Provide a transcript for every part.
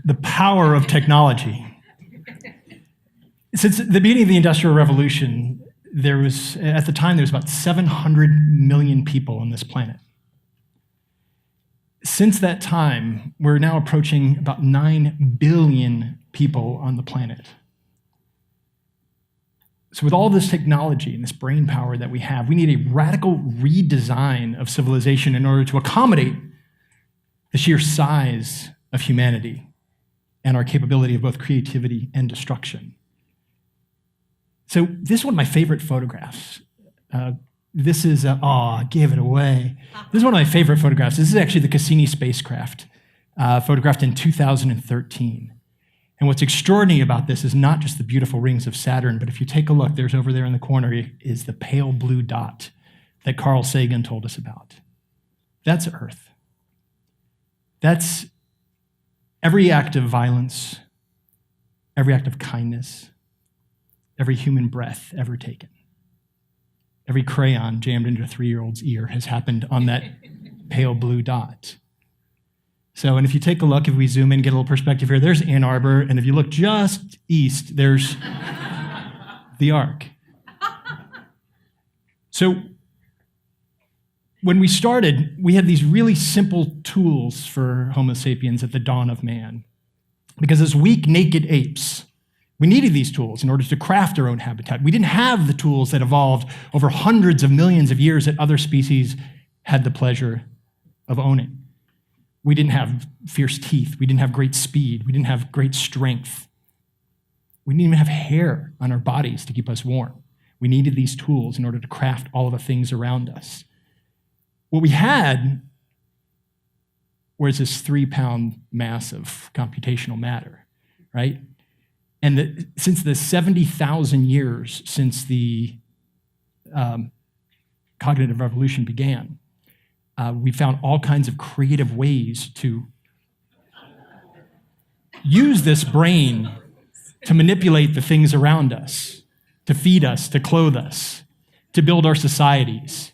the power of technology. Since the beginning of the Industrial Revolution, at the time, there was about 700 million people on this planet. Since that time, we're now approaching about 9 billion people on the planet. So with all this technology and this brain power that we have, we need a radical redesign of civilization in order to accommodate the sheer size of humanity and our capability of both creativity and destruction. So this is one of my favorite photographs. This is, I gave it away. This is one of my favorite photographs. This is actually the Cassini spacecraft, photographed in 2013. And what's extraordinary about this is not just the beautiful rings of Saturn, but if you take a look, there's over there in the corner is the pale blue dot that Carl Sagan told us about. That's Earth. That's every act of violence, every act of kindness, every human breath ever taken. Every crayon jammed into a 3-year-old's ear has happened on that pale blue dot. So, and if you take a look, if we zoom in, get a little perspective here, there's Ann Arbor, and if you look just east, there's the Ark. So, when we started, we had these really simple tools for Homo sapiens at the dawn of man. Because as weak, naked apes, we needed these tools in order to craft our own habitat. We didn't have the tools that evolved over hundreds of millions of years that other species had the pleasure of owning. We didn't have fierce teeth. We didn't have great speed. We didn't have great strength. We didn't even have hair on our bodies to keep us warm. We needed these tools in order to craft all of the things around us. What we had was this 3-pound mass of computational matter, right? And since the 70,000 years since the cognitive revolution began, we found all kinds of creative ways to use this brain to manipulate the things around us, to feed us, to clothe us, to build our societies.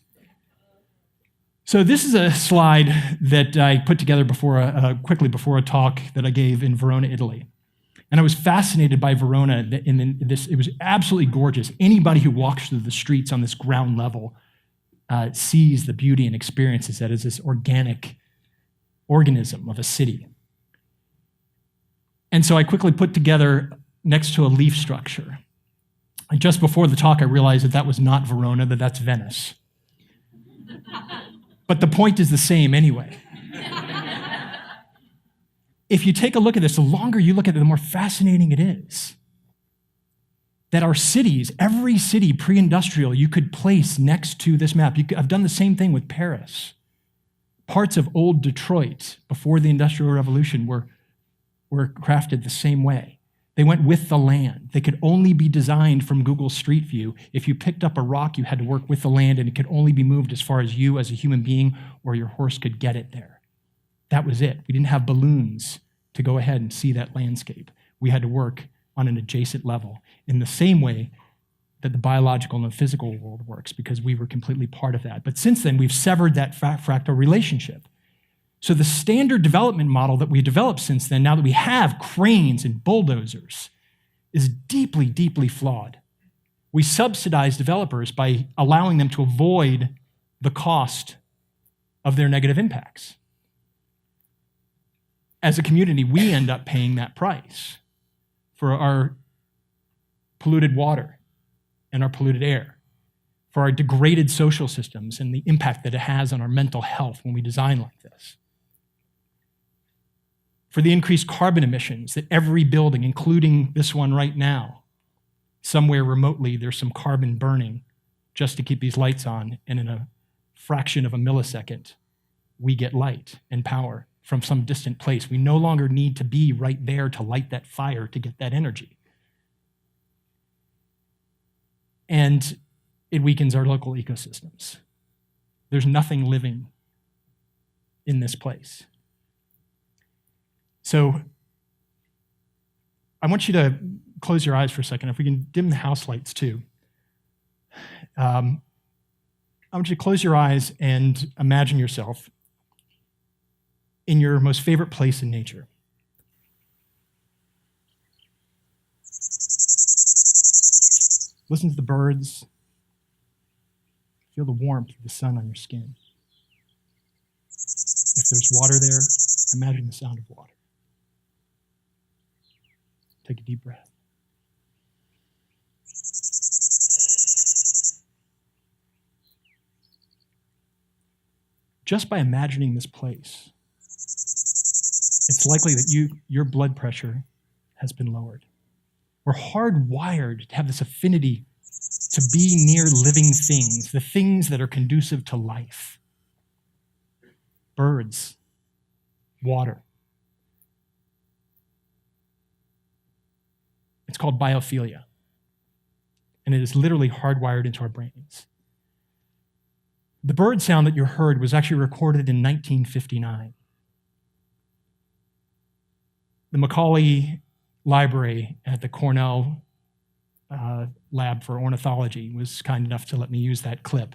So this is a slide that I put together quickly before a talk that I gave in Verona, Italy. And I was fascinated by Verona. It was absolutely gorgeous. Anybody who walks through the streets on this ground level sees the beauty and experiences that is this organic organism of a city. And so I quickly put together next to a leaf structure. And just before the talk, I realized that was not Verona, that's Venice. But the point is the same anyway. If you take a look at this, the longer you look at it, the more fascinating it is. That our cities, every city pre-industrial, you could place next to this map. I've done the same thing with Paris. Parts of old Detroit before the Industrial Revolution were crafted the same way. They went with the land. They could only be designed from Google Street View. If you picked up a rock, you had to work with the land, and it could only be moved as far as you as a human being or your horse could get it there. That was it. We didn't have balloons to go ahead and see that landscape. We had to work on an adjacent level in the same way that the biological and the physical world works, because we were completely part of that. But since then, we've severed that fractal relationship. So the standard development model that we developed since then, now that we have cranes and bulldozers, is deeply, deeply flawed. We subsidize developers by allowing them to avoid the cost of their negative impacts. As a community, we end up paying that price for our polluted water and our polluted air, for our degraded social systems and the impact that it has on our mental health when we design like this, for the increased carbon emissions that every building, including this one right now, somewhere remotely there's some carbon burning just to keep these lights on, and in a fraction of a millisecond, we get light and power from some distant place. We no longer need to be right there to light that fire to get that energy. And it weakens our local ecosystems. There's nothing living in this place. So I want you to close your eyes for a second. If we can dim the house lights too. I want you to close your eyes and imagine yourself in your most favorite place in nature. Listen to the birds. Feel the warmth of the sun on your skin. If there's water there, imagine the sound of water. Take a deep breath. Just by imagining this place, it's likely that your blood pressure has been lowered. We're hardwired to have this affinity to be near living things, the things that are conducive to life. Birds, water. It's called biophilia, and it is literally hardwired into our brains. The bird sound that you heard was actually recorded in 1959. The Macaulay Library at the Cornell Lab for Ornithology was kind enough to let me use that clip.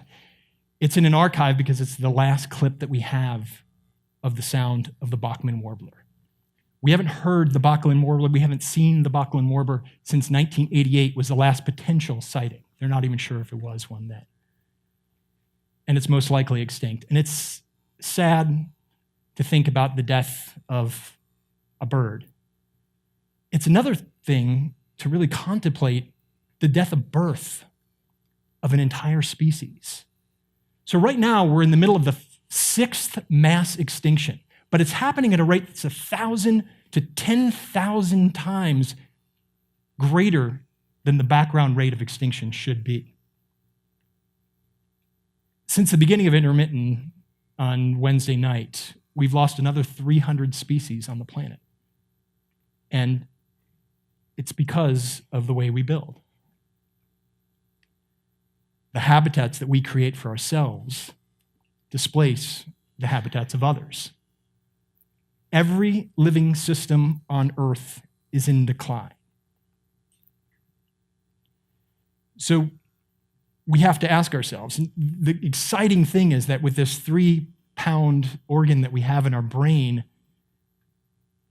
It's in an archive because it's the last clip that we have of the sound of the Bachman warbler. We haven't heard the Bachman warbler, we haven't seen the Bachman warbler since 1988 was the last potential sighting. They're not even sure if it was one then. And it's most likely extinct. And it's sad to think about the death of a bird. It's another thing to really contemplate the death of birth of an entire species. So right now, we're in the middle of the 6th mass extinction, but it's happening at a rate that's 1,000 to 10,000 times greater than the background rate of extinction should be. Since the beginning of Intermitten on Wednesday night, we've lost another 300 species on the planet. And it's because of the way we build. The habitats that we create for ourselves displace the habitats of others. Every living system on Earth is in decline. So we have to ask ourselves, the exciting thing is that with this 3-pound organ that we have in our brain,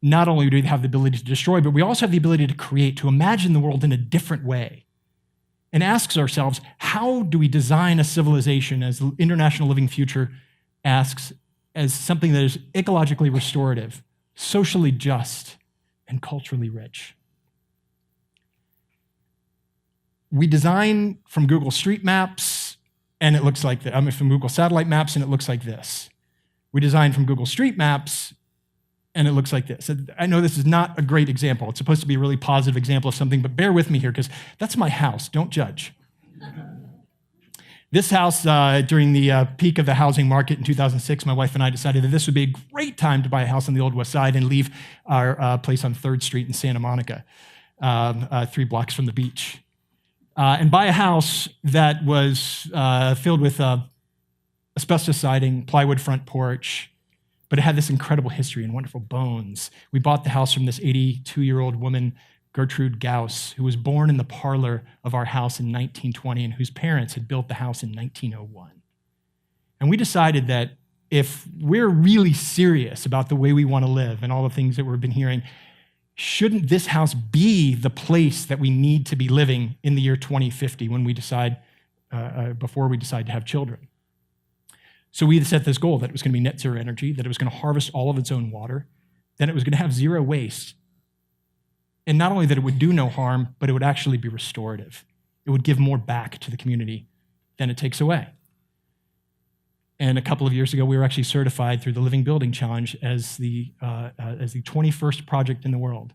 not only do we have the ability to destroy, but we also have the ability to create, to imagine the world in a different way. And asks ourselves, how do we design a civilization, as the International Living Future asks, as something that is ecologically restorative, socially just, and culturally rich? We design from Google Street Maps, and it looks like that. From Google Satellite Maps, and it looks like this. We design from Google Street Maps, and it looks like this. I know this is not a great example. It's supposed to be a really positive example of something, but bear with me here, because that's my house. Don't judge. This house, during the peak of the housing market in 2006, my wife and I decided that this would be a great time to buy a house on the Old West Side and leave our place on 3rd Street in Santa Monica, 3 blocks from the beach. And buy a house that was filled with asbestos siding, plywood front porch, but it had this incredible history and wonderful bones. We bought the house from this 82-year-old woman, Gertrude Gauss, who was born in the parlor of our house in 1920 and whose parents had built the house in 1901. And we decided that if we're really serious about the way we want to live and all the things that we've been hearing, shouldn't this house be the place that we need to be living in the year 2050 when we decide, before we decide to have children? So we set this goal that it was going to be net zero energy, that it was going to harvest all of its own water, that it was going to have zero waste. And not only that it would do no harm, but it would actually be restorative. It would give more back to the community than it takes away. And a couple of years ago, we were actually certified through the Living Building Challenge as the 21st project in the world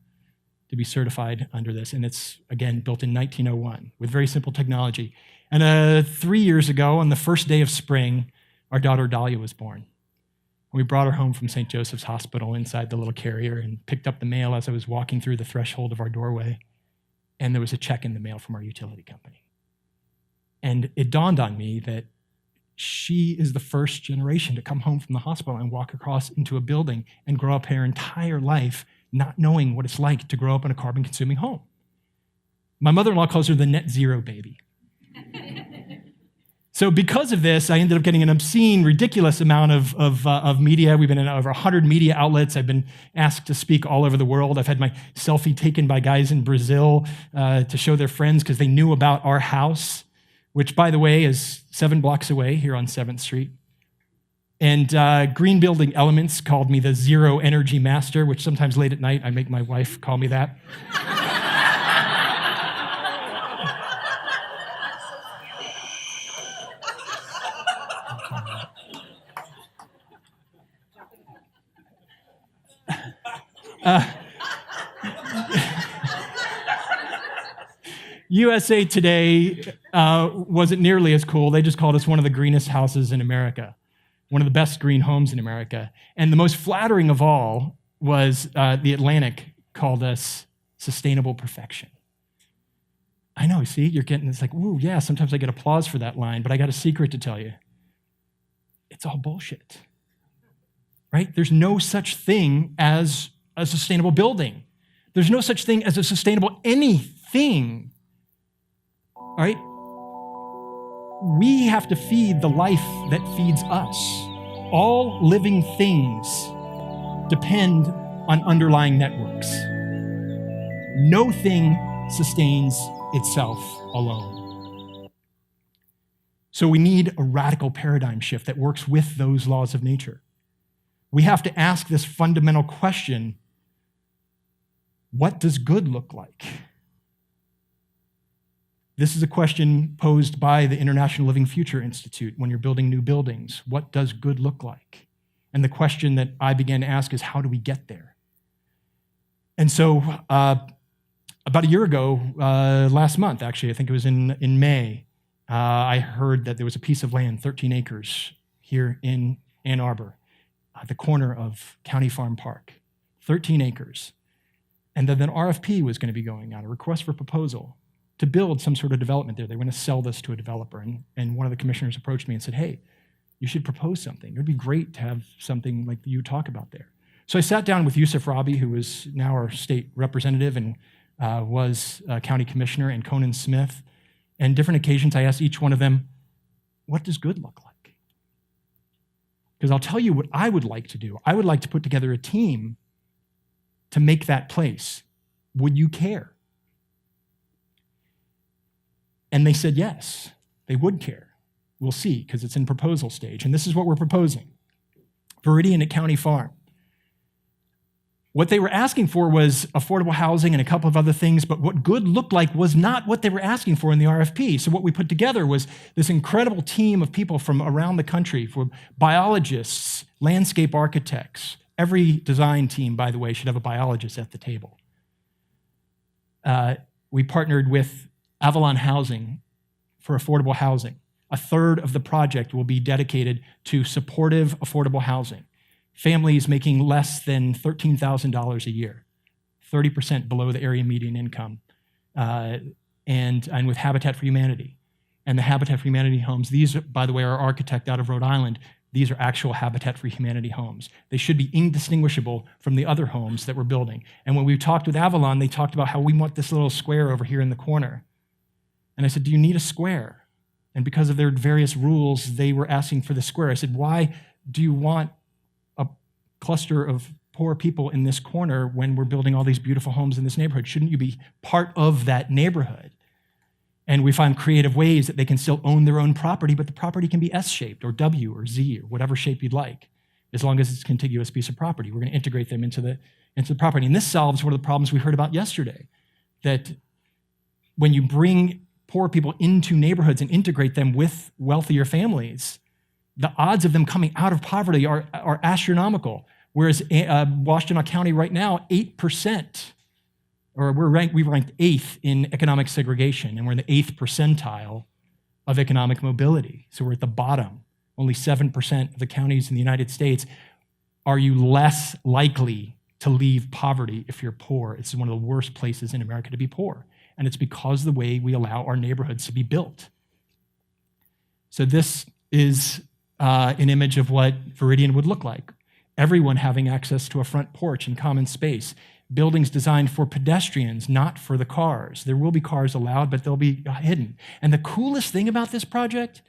to be certified under this. And it's, again, built in 1901 with very simple technology. And 3 years ago, on the first day of spring, our daughter Dahlia was born. We brought her home from St. Joseph's Hospital inside the little carrier and picked up the mail as I was walking through the threshold of our doorway. And there was a check in the mail from our utility company. And it dawned on me that she is the first generation to come home from the hospital and walk across into a building and grow up her entire life not knowing what it's like to grow up in a carbon-consuming home. My mother-in-law calls her the net zero baby. So because of this, I ended up getting an obscene, ridiculous amount of media. We've been in over 100 media outlets. I've been asked to speak all over the world. I've had my selfie taken by guys in Brazil to show their friends because they knew about our house, which, by the way, is 7 blocks away here on 7th Street. And Green Building Elements called me the Zero Energy Master, which sometimes late at night I make my wife call me that. USA Today wasn't nearly as cool. They just called us one of the greenest houses in America, one of the best green homes in America. And the most flattering of all was The Atlantic called us sustainable perfection. I know, see, you're getting, it's like, ooh, yeah, sometimes I get applause for that line, but I got a secret to tell you. It's all bullshit, right? There's no such thing as a sustainable building. There's no such thing as a sustainable anything, all right? We have to feed the life that feeds us. All living things depend on underlying networks. No thing sustains itself alone. So we need a radical paradigm shift that works with those laws of nature. We have to ask this fundamental question: what does good look like? This is a question posed by the International Living Future Institute when you're building new buildings. What does good look like? And the question that I began to ask is, how do we get there? And so about a year ago, last month, actually, I think it was in May, I heard that there was a piece of land, 13 acres, here in Ann Arbor, at the corner of County Farm Park, 13 acres. And then an RFP was going to be going out, a request for proposal, to build some sort of development there. They were going to sell this to a developer. And one of the commissioners approached me and said, hey, you should propose something. It would be great to have something like you talk about there. So I sat down with Yusuf Rabi, who is now our state representative and was county commissioner, and Conan Smith. And different occasions, I asked each one of them, what does good look like? Because I'll tell you what I would like to do. I would like to put together a team to make that place. Would you care? And they said yes, they would care. We'll see, because it's in proposal stage. And this is what we're proposing. Veridian at County Farm. What they were asking for was affordable housing and a couple of other things, but what good looked like was not what they were asking for in the RFP. So what we put together was this incredible team of people from around the country, from biologists, landscape architects. Every design team, by the way, should have a biologist at the table. We partnered with Avalon Housing for affordable housing. A third of the project will be dedicated to supportive, affordable housing. Families making less than $13,000 a year, 30% below the area median income, and with Habitat for Humanity. And the Habitat for Humanity homes, these, by the way, are architect out of Rhode Island. These are actual Habitat for Humanity homes. They should be indistinguishable from the other homes that we're building. And when we talked with Avalon, they talked about how we want this little square over here in the corner. And I said, do you need a square? And because of their various rules, they were asking for the square. I said, why do you want a cluster of poor people in this corner when we're building all these beautiful homes in this neighborhood? Shouldn't you be part of that neighborhood? And we find creative ways that they can still own their own property, but the property can be S-shaped or W or Z or whatever shape you'd like, as long as it's a contiguous piece of property. We're going to integrate them into the property. And this solves one of the problems we heard about yesterday, that when you bring poor people into neighborhoods and integrate them with wealthier families, the odds of them coming out of poverty are astronomical. Whereas Washtenaw County right now, 8%, or we ranked 8th in economic segregation, and we're in the 8th percentile of economic mobility. So we're at the bottom. Only 7% of the counties in the United States. Are you less likely to leave poverty if you're poor? It's one of the worst places in America to be poor. And it's because of the way we allow our neighborhoods to be built. So this is an image of what Veridian would look like. Everyone having access to a front porch and common space. Buildings designed for pedestrians, not for the cars. There will be cars allowed, but they'll be hidden. And the coolest thing about this project,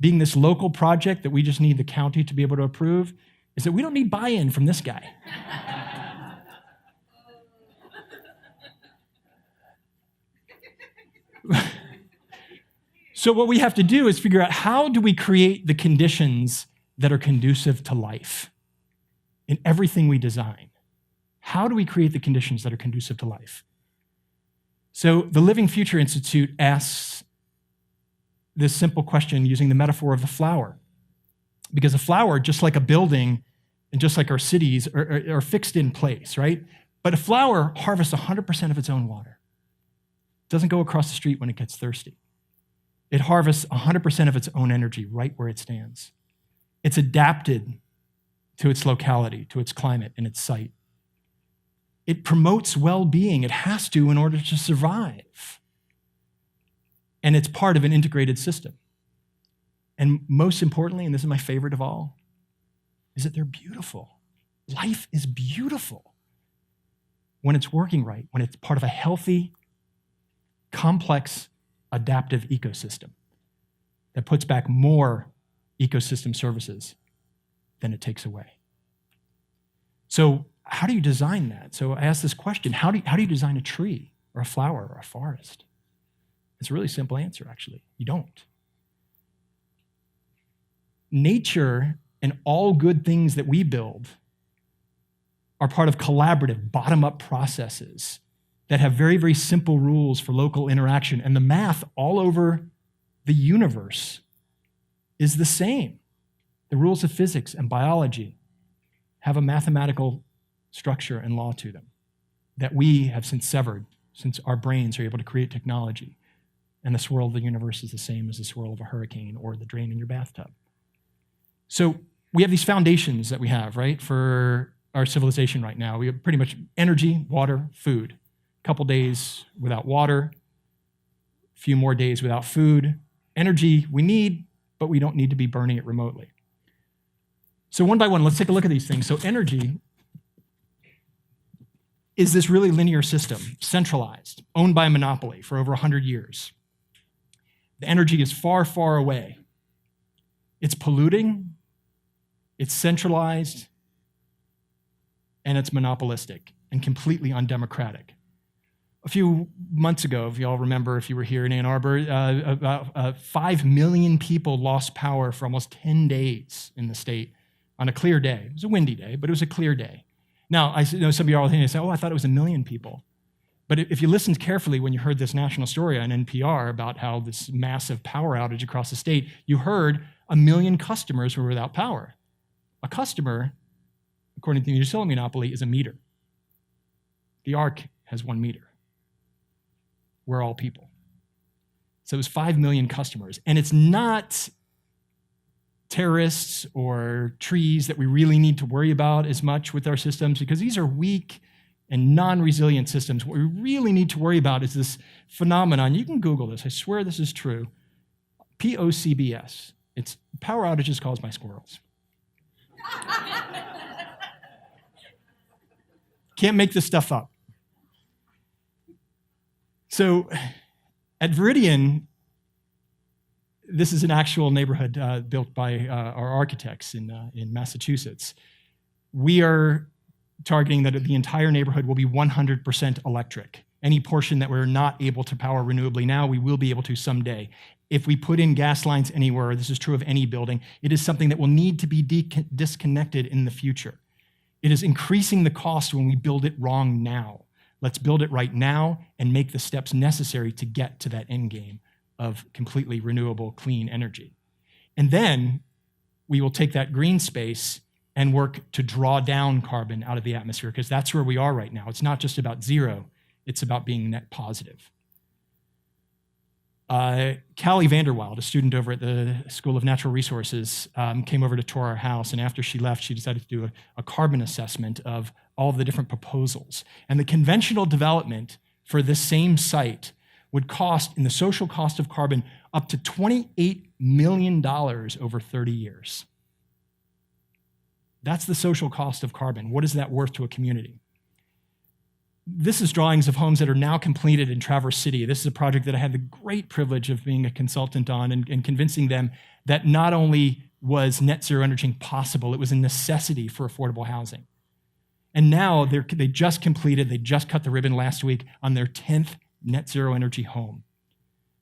being this local project that we just need the county to be able to approve, is that we don't need buy-in from this guy. So what we have to do is figure out, how do we create the conditions that are conducive to life in everything we design? How do we create the conditions that are conducive to life? So the Living Future Institute asks this simple question using the metaphor of the flower. Because a flower, just like a building and just like our cities, are fixed in place, right? But a flower harvests 100% of its own water. It doesn't go across the street when it gets thirsty. It harvests 100% of its own energy right where it stands. It's adapted to its locality, to its climate and its site. It promotes well-being. It has to in order to survive. And it's part of an integrated system. And most importantly, and this is my favorite of all, is that they're beautiful. Life is beautiful when it's working right, when it's part of a healthy, complex, adaptive ecosystem that puts back more ecosystem services than it takes away. So how do you design that? So I asked this question, how do you design a tree or a flower or a forest? It's a really simple answer, actually. You don't. Nature and all good things that we build are part of collaborative, bottom-up processes that have very, very simple rules for local interaction. And the math all over the universe is the same. The rules of physics and biology have a mathematical structure and law to them that we have since severed, since our brains are able to create technology. And the swirl of the universe is the same as the swirl of a hurricane or the drain in your bathtub. So we have these foundations that we have, right, for our civilization right now. We have pretty much energy, water, food. A couple days without water, a few more days without food. Energy we need, but we don't need to be burning it remotely. So one by one, let's take a look at these things. So energy is this really linear system, centralized, owned by a monopoly for over 100 years. The energy is far, far away. It's polluting, it's centralized, and it's monopolistic and completely undemocratic. A few months ago, if y'all remember, if you were here in Ann Arbor, about 5 million people lost power for almost 10 days in the state on a clear day. It was a windy day, but it was a clear day. Now, I know some of y'all are thinking, oh, I thought it was 1 million people. But if you listened carefully when you heard this national story on NPR about how this massive power outage across the state, you heard 1 million customers were without power. A customer, according to the utility monopoly, is a meter. The ARC has 1 meter. We're all people. So it was 5 million customers. And it's not terrorists or trees that we really need to worry about as much with our systems, because these are weak and non-resilient systems. What we really need to worry about is this phenomenon. You can Google this. I swear this is true. POCBS. It's power outages caused by squirrels. Can't make this stuff up. So at Veridian, this is an actual neighborhood built by our architects in Massachusetts. We are targeting that the entire neighborhood will be 100% electric. Any portion that we're not able to power renewably now, we will be able to someday. If we put in gas lines anywhere, this is true of any building, it is something that will need to be disconnected in the future. It is increasing the cost when we build it wrong now. Let's build it right now and make the steps necessary to get to that end game of completely renewable, clean energy. And then we will take that green space and work to draw down carbon out of the atmosphere, because that's where we are right now. It's not just about zero, it's about being net positive. Callie Vanderwild, a student over at the School of Natural Resources, came over to tour our house, and after she left, she decided to do a carbon assessment of all of the different proposals. And the conventional development for this same site would cost, in the social cost of carbon, up to $28 million over 30 years. That's the social cost of carbon. What is that worth to a community? This is drawings of homes that are now completed in Traverse City. This is a project that I had the great privilege of being a consultant on and convincing them that not only was net zero energy possible, it was a necessity for affordable housing. And now they just completed, they just cut the ribbon last week on their 10th net zero energy home,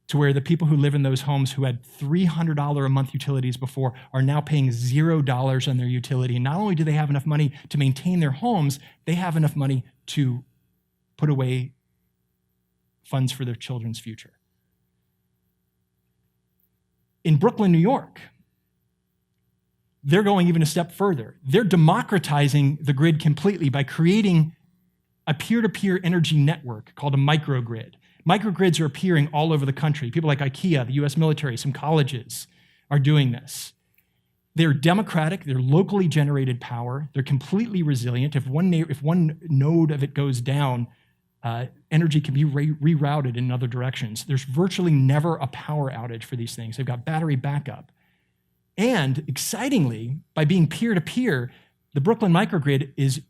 to where the people who live in those homes who had $300 a month utilities before are now paying $0 on their utility. And not only do they have enough money to maintain their homes, they have enough money to put away funds for their children's future. In Brooklyn, New York, they're going even a step further. They're democratizing the grid completely by creating a peer-to-peer energy network called a microgrid. Microgrids are appearing all over the country. People like IKEA, the US military, some colleges are doing this. They're democratic, they're locally generated power, they're completely resilient. If one node of it goes down, energy can be rerouted in other directions. There's virtually never a power outage for these things. They've got battery backup. And excitingly, by being peer-to-peer, the Brooklyn microgrid is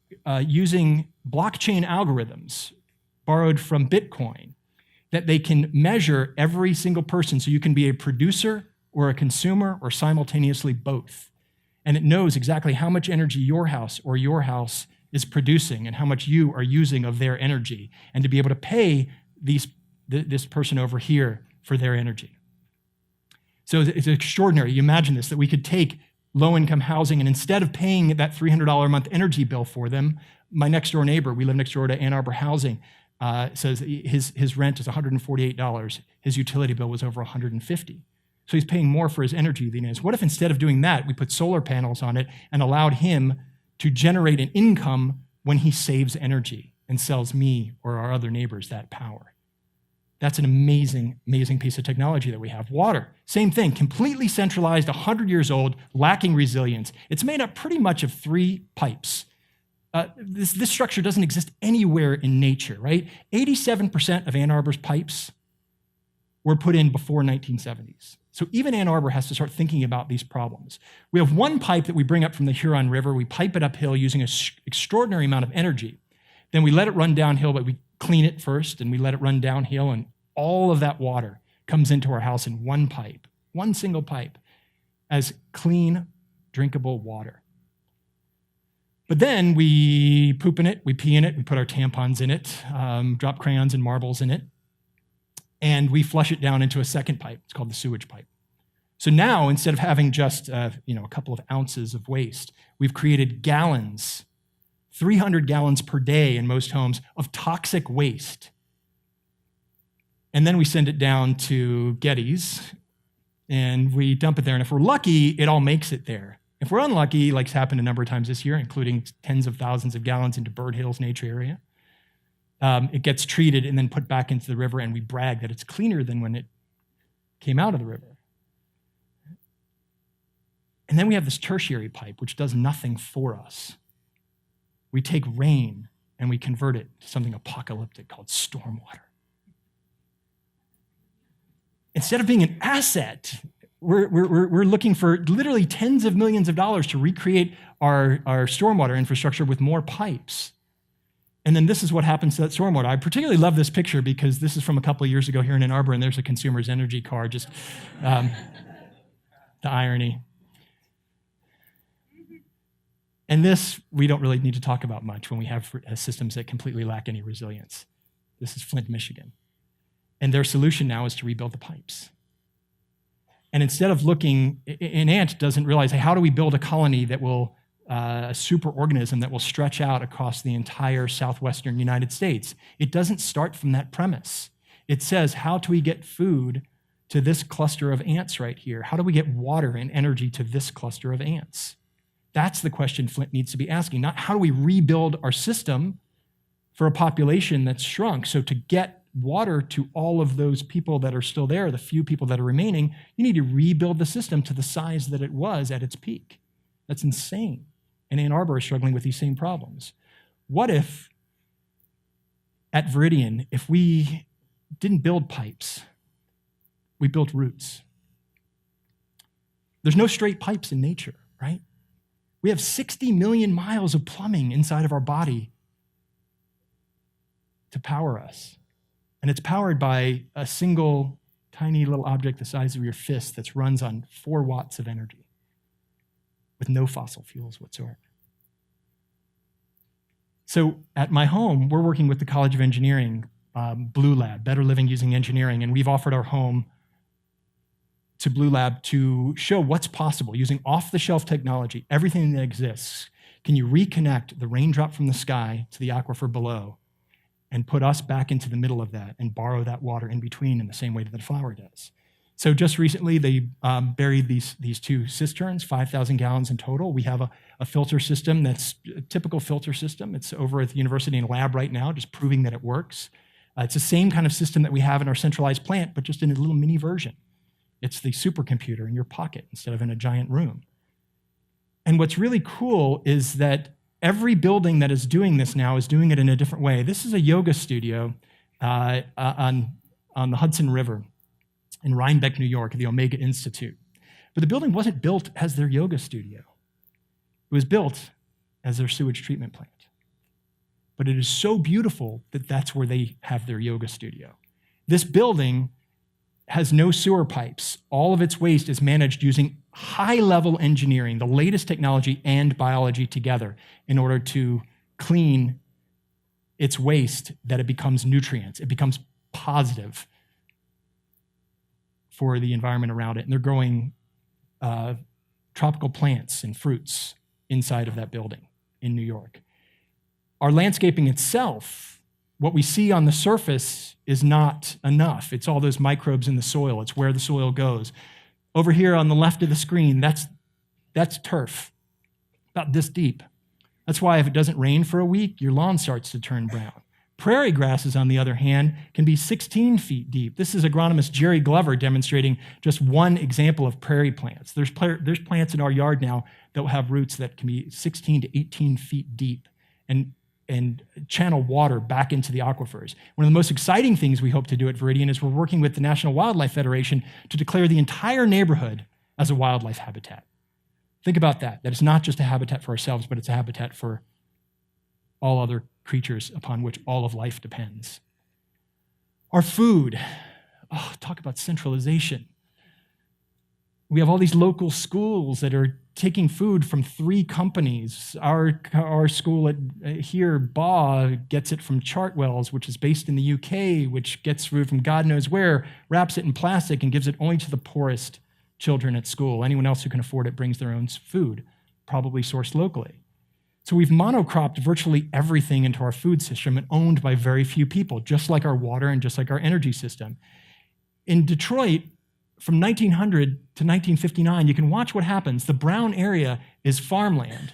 using blockchain algorithms borrowed from Bitcoin that they can measure every single person. So you can be a producer or a consumer or simultaneously both. And it knows exactly how much energy your house is producing and how much you are using of their energy, and to be able to pay this person over here for their energy. So it's extraordinary. You imagine this, that we could take low-income housing, and instead of paying that $300 a month energy bill for them, my next-door neighbor, we live next door to Ann Arbor Housing, says his rent is $148. His utility bill was over $150. So he's paying more for his energy than he is. What if instead of doing that, we put solar panels on it and allowed him to generate an income when he saves energy and sells me or our other neighbors that power? That's an amazing, amazing piece of technology that we have. Water, same thing, completely centralized, 100 years old, lacking resilience. It's made up pretty much of 3 pipes. This structure doesn't exist anywhere in nature, right? 87% of Ann Arbor's pipes were put in before 1970s. So even Ann Arbor has to start thinking about these problems. We have one pipe that we bring up from the Huron River. We pipe it uphill using an extraordinary amount of energy. Then we let it run downhill, but we clean it first, and we let it run downhill, and all of that water comes into our house in one pipe, one single pipe, as clean, drinkable water. But then we poop in it, we pee in it, we put our tampons in it, drop crayons and marbles in it, and we flush it down into a second pipe. It's called the sewage pipe. So now, instead of having just a couple of ounces of waste, we've created gallons, 300 gallons per day in most homes of toxic waste. And then we send it down to Getty's, and we dump it there. And if we're lucky, it all makes it there. If we're unlucky, like it's happened a number of times this year, including tens of thousands of gallons into Bird Hills Nature Area, it gets treated and then put back into the river, and we brag that it's cleaner than when it came out of the river. And then we have this tertiary pipe, which does nothing for us. We take rain and we convert it to something apocalyptic called stormwater. Instead of being an asset, we're looking for literally tens of millions of dollars to recreate our stormwater infrastructure with more pipes. And then this is what happens to that stormwater. I particularly love this picture because this is from a couple of years ago here in Ann Arbor, and there's a consumer's energy card, just the irony. And this, we don't really need to talk about much when we have systems that completely lack any resilience. This is Flint, Michigan. And their solution now is to rebuild the pipes. And instead of looking, an ant doesn't realize, hey, how do we build a colony that will, a superorganism that will stretch out across the entire southwestern United States? It doesn't start from that premise. It says, how do we get food to this cluster of ants right here? How do we get water and energy to this cluster of ants? That's the question Flint needs to be asking, not how do we rebuild our system for a population that's shrunk. So to get water to all of those people that are still there, the few people that are remaining, you need to rebuild the system to the size that it was at its peak. That's insane. And Ann Arbor is struggling with these same problems. What if at Veridian, if we didn't build pipes, we built roots? There's no straight pipes in nature, right? We have 60 million miles of plumbing inside of our body. to power us. And it's powered by a single tiny little object the size of your fist that runs on 4 watts of energy with no fossil fuels whatsoever. So at my home, we're working with the College of Engineering, Blue Lab, Better Living Using Engineering, and we've offered our home to Blue Lab to show what's possible using off-the-shelf technology, everything that exists. Can you reconnect the raindrop from the sky to the aquifer below and put us back into the middle of that and borrow that water in between in the same way that the flower does? So just recently, they buried these 2 cisterns, 5,000 gallons in total. We have a filter system that's a typical filter system. It's over at the university in a lab right now, just proving that it works. It's the same kind of system that we have in our centralized plant, but just in a little mini version. It's the supercomputer in your pocket instead of in a giant room. And what's really cool is that every building that is doing this now is doing it in a different way. This is a yoga studio on the Hudson River in Rhinebeck, New York, at the Omega Institute. But the building wasn't built as their yoga studio. It was built as their sewage treatment plant. But it is so beautiful that that's where they have their yoga studio. This building has no sewer pipes. All of its waste is managed using high-level engineering, the latest technology and biology together in order to clean its waste that it becomes nutrients. It becomes positive for the environment around it. And they're growing tropical plants and fruits inside of that building in New York. Our landscaping itself, what we see on the surface is not enough. It's all those microbes in the soil. It's where the soil goes. Over here on the left of the screen, that's turf, about this deep. That's why if it doesn't rain for a week, your lawn starts to turn brown. Prairie grasses, on the other hand, can be 16 feet deep. This is agronomist Jerry Glover demonstrating just one example of prairie plants. There's plants in our yard now that will have roots that can be 16 to 18 feet deep and channel water back into the aquifers. One of the most exciting things we hope to do at Veridian is we're working with the National Wildlife Federation to declare the entire neighborhood as a wildlife habitat. Think about that it's not just a habitat for ourselves, but it's a habitat for all other creatures upon which all of life depends. Our food, talk about centralization. We have all these local schools that are taking food from 3 companies. Our school here, BAW, gets it from Chartwells, which is based in the UK, which gets food from God knows where, wraps it in plastic, and gives it only to the poorest children at school. Anyone else who can afford it brings their own food, probably sourced locally. So we've monocropped virtually everything into our food system and owned by very few people, just like our water and just like our energy system. In Detroit, from 1900 to 1959, you can watch what happens. The brown area is farmland.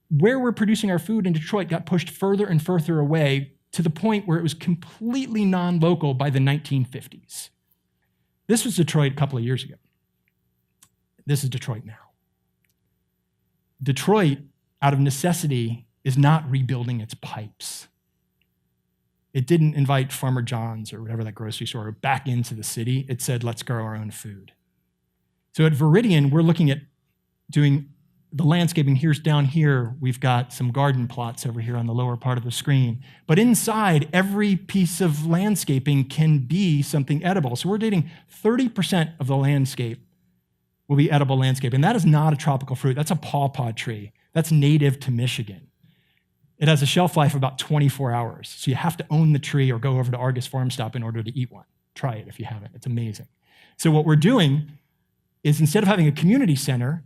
Where we're producing our food in Detroit got pushed further and further away to the point where it was completely non-local by the 1950s. This was Detroit a couple of years ago. This is Detroit now. Detroit, out of necessity, is not rebuilding its pipes. It didn't invite Farmer John's or whatever that grocery store back into the city. It said, let's grow our own food. So at Veridian, we're looking at doing the landscaping. Here's down here, we've got some garden plots over here on the lower part of the screen. But inside, every piece of landscaping can be something edible. So we're dating 30% of the landscape will be edible landscape. And that is not a tropical fruit. That's a pawpaw tree. That's native to Michigan. It has a shelf life of about 24 hours. So you have to own the tree or go over to Argus Farm Stop in order to eat one. Try it if you haven't. It's amazing. So what we're doing is instead of having a community center,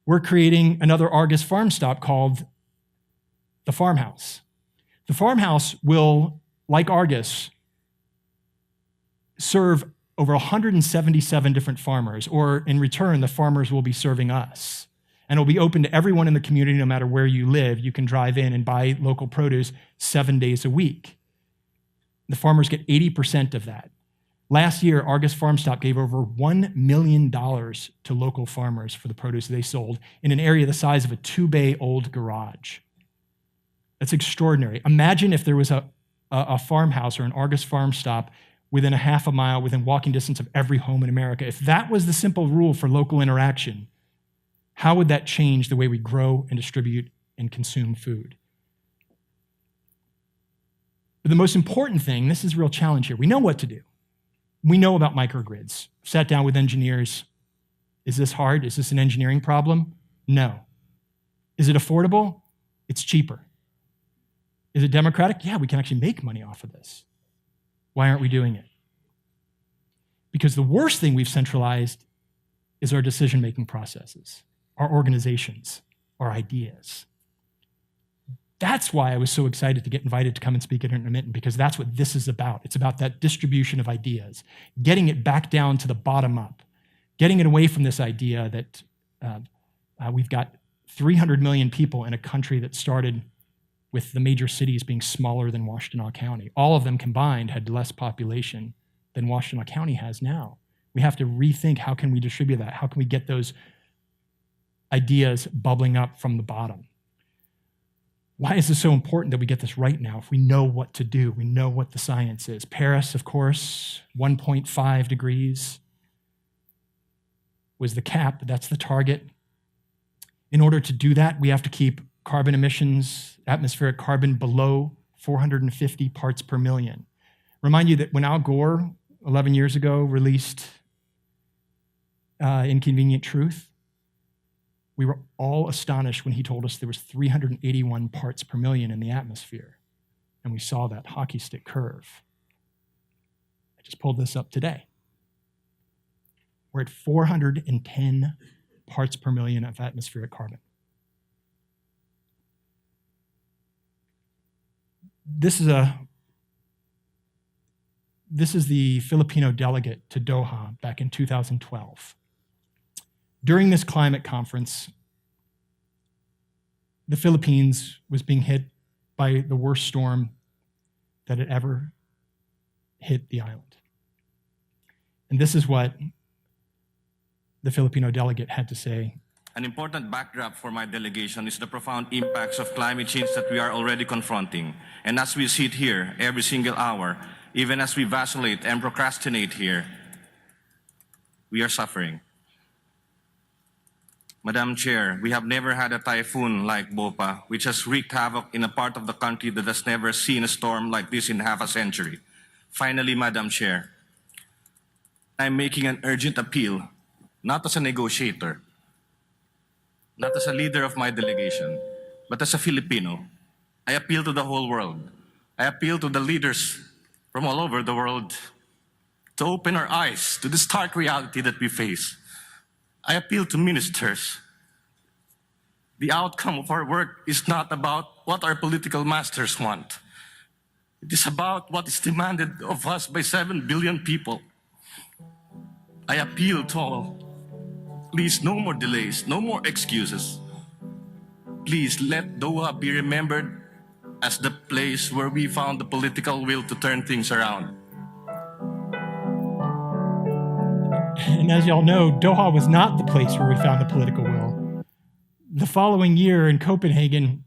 we're creating another Argus Farm Stop called the Farmhouse. The Farmhouse will, like Argus, serve over 177 different farmers, or in return, the farmers will be serving us. And it'll be open to everyone in the community, no matter where you live. You can drive in and buy local produce 7 days a week. The farmers get 80% of that. Last year, Argus Farm Stop gave over $1 million to local farmers for the produce they sold in an area the size of a 2-bay old garage. That's extraordinary. Imagine if there was a farmhouse or an Argus Farm Stop within a half a mile, within walking distance of every home in America. If that was the simple rule for local interaction, how would that change the way we grow and distribute and consume food? But the most important thing, this is a real challenge here, we know what to do. We know about microgrids. Sat down with engineers. Is this hard? Is this an engineering problem? No. Is it affordable? It's cheaper. Is it democratic? Yeah, we can actually make money off of this. Why aren't we doing it? Because the worst thing we've centralized is our decision-making processes, our organizations, our ideas. That's why I was so excited to get invited to come and speak at Intermitten, because that's what this is about. It's about that distribution of ideas, getting it back down to the bottom up, getting it away from this idea that we've got 300 million people in a country that started with the major cities being smaller than Washtenaw County. All of them combined had less population than Washtenaw County has now. We have to rethink, how can we distribute that? How can we get those ideas bubbling up from the bottom? Why is this so important that we get this right now if we know what to do? We know what the science is. Paris, of course, 1.5 degrees was the cap, but that's the target. In order to do that, we have to keep carbon emissions, atmospheric carbon, below 450 parts per million. Remind you that when Al Gore, 11 years ago, released Inconvenient Truth, we were all astonished when he told us there was 381 parts per million in the atmosphere. And we saw that hockey stick curve. I just pulled this up today. We're at 410 parts per million of atmospheric carbon. This is the Filipino delegate to Doha back in 2012. During this climate conference, the Philippines was being hit by the worst storm that had ever hit the island. And this is what the Filipino delegate had to say. An important backdrop for my delegation is the profound impacts of climate change that we are already confronting. And as we sit here every single hour, even as we vacillate and procrastinate here, we are suffering. Madam Chair, we have never had a typhoon like Bopa, which has wreaked havoc in a part of the country that has never seen a storm like this in half a century. Finally, Madam Chair, I'm making an urgent appeal, not as a negotiator, not as a leader of my delegation, but as a Filipino. I appeal to the whole world. I appeal to the leaders from all over the world to open our eyes to the stark reality that we face. I appeal to ministers. The outcome of our work is not about what our political masters want. It is about what is demanded of us by 7 billion people. I appeal to all. Please, no more delays, no more excuses. Please let Doha be remembered as the place where we found the political will to turn things around. And as y'all know, Doha was not the place where we found the political will. The following year in Copenhagen,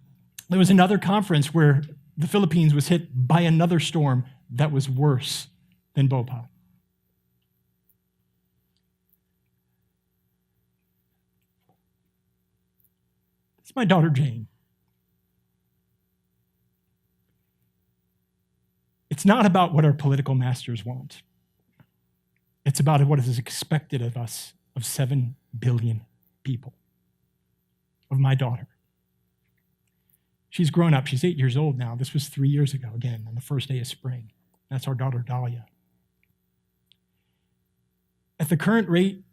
there was another conference where the Philippines was hit by another storm that was worse than Bopa. It's my daughter, Jane. It's not about what our political masters want. It's about what is expected of us, of 7 billion people, of my daughter. She's grown up. She's 8 years old now. This was 3 years ago, again, on the first day of spring. That's our daughter, Dahlia. At the current rate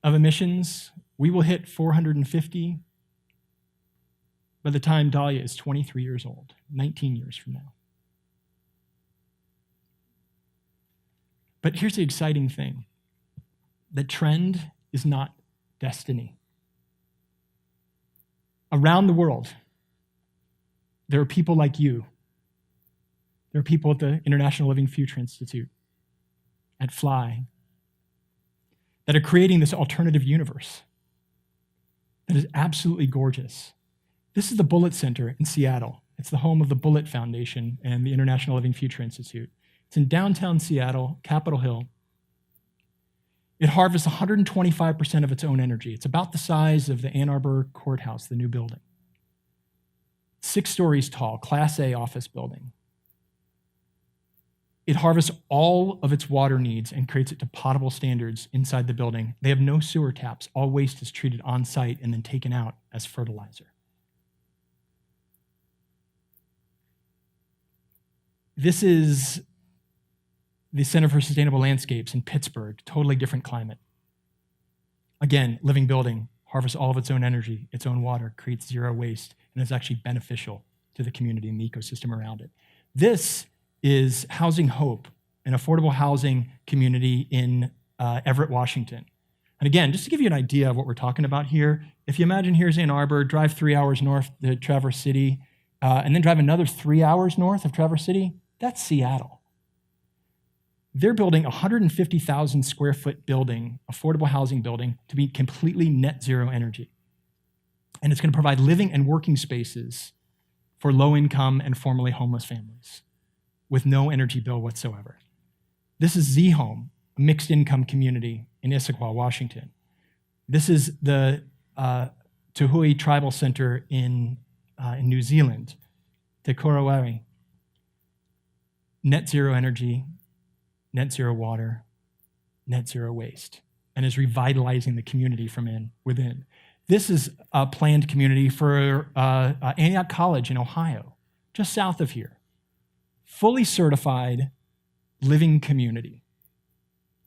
of emissions, we will hit 450 by the time Dahlia is 23 years old, 19 years from now. But here's the exciting thing. The trend is not destiny. Around the world, there are people like you. There are people at the International Living Future Institute, at FLY, that are creating this alternative universe that is absolutely gorgeous. This is the Bullitt Center in Seattle. It's the home of the Bullitt Foundation and the International Living Future Institute. It's in downtown Seattle, Capitol Hill. It harvests 125% of its own energy. It's about the size of the Ann Arbor Courthouse, the new building. 6 stories tall, Class A office building. It harvests all of its water needs and creates it to potable standards inside the building. They have no sewer taps. All waste is treated on site and then taken out as fertilizer. This is the Center for Sustainable Landscapes in Pittsburgh, totally different climate. Again, living building, harvests all of its own energy, its own water, creates zero waste, and is actually beneficial to the community and the ecosystem around it. This is Housing Hope, an affordable housing community in Everett, Washington. And again, just to give you an idea of what we're talking about here, if you imagine here's Ann Arbor, drive 3 hours north to Traverse City, and then drive another 3 hours north of Traverse City, that's Seattle. They're building a 150,000 square foot building, affordable housing building, to be completely net zero energy. And it's going to provide living and working spaces for low income and formerly homeless families with no energy bill whatsoever. This is Z Home, a mixed income community in Issaquah, Washington. This is the Tuhui Tribal Center in New Zealand, Te Korowari. Net zero energy, net zero water, net zero waste, and is revitalizing the community from within. This is a planned community for Antioch College in Ohio, just south of here. Fully certified living community,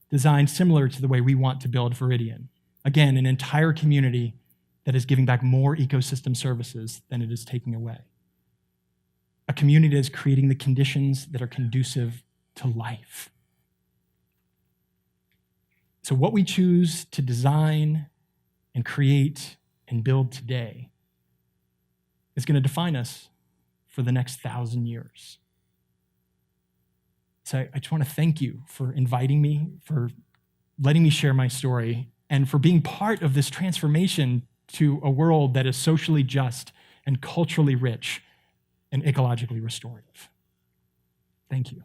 designed similar to the way we want to build Veridian. Again, an entire community that is giving back more ecosystem services than it is taking away. A community that is creating the conditions that are conducive to life. So what we choose to design and create and build today is going to define us for the next 1,000 years. So I just want to thank you for inviting me, for letting me share my story, and for being part of this transformation to a world that is socially just and culturally rich and ecologically restorative. Thank you.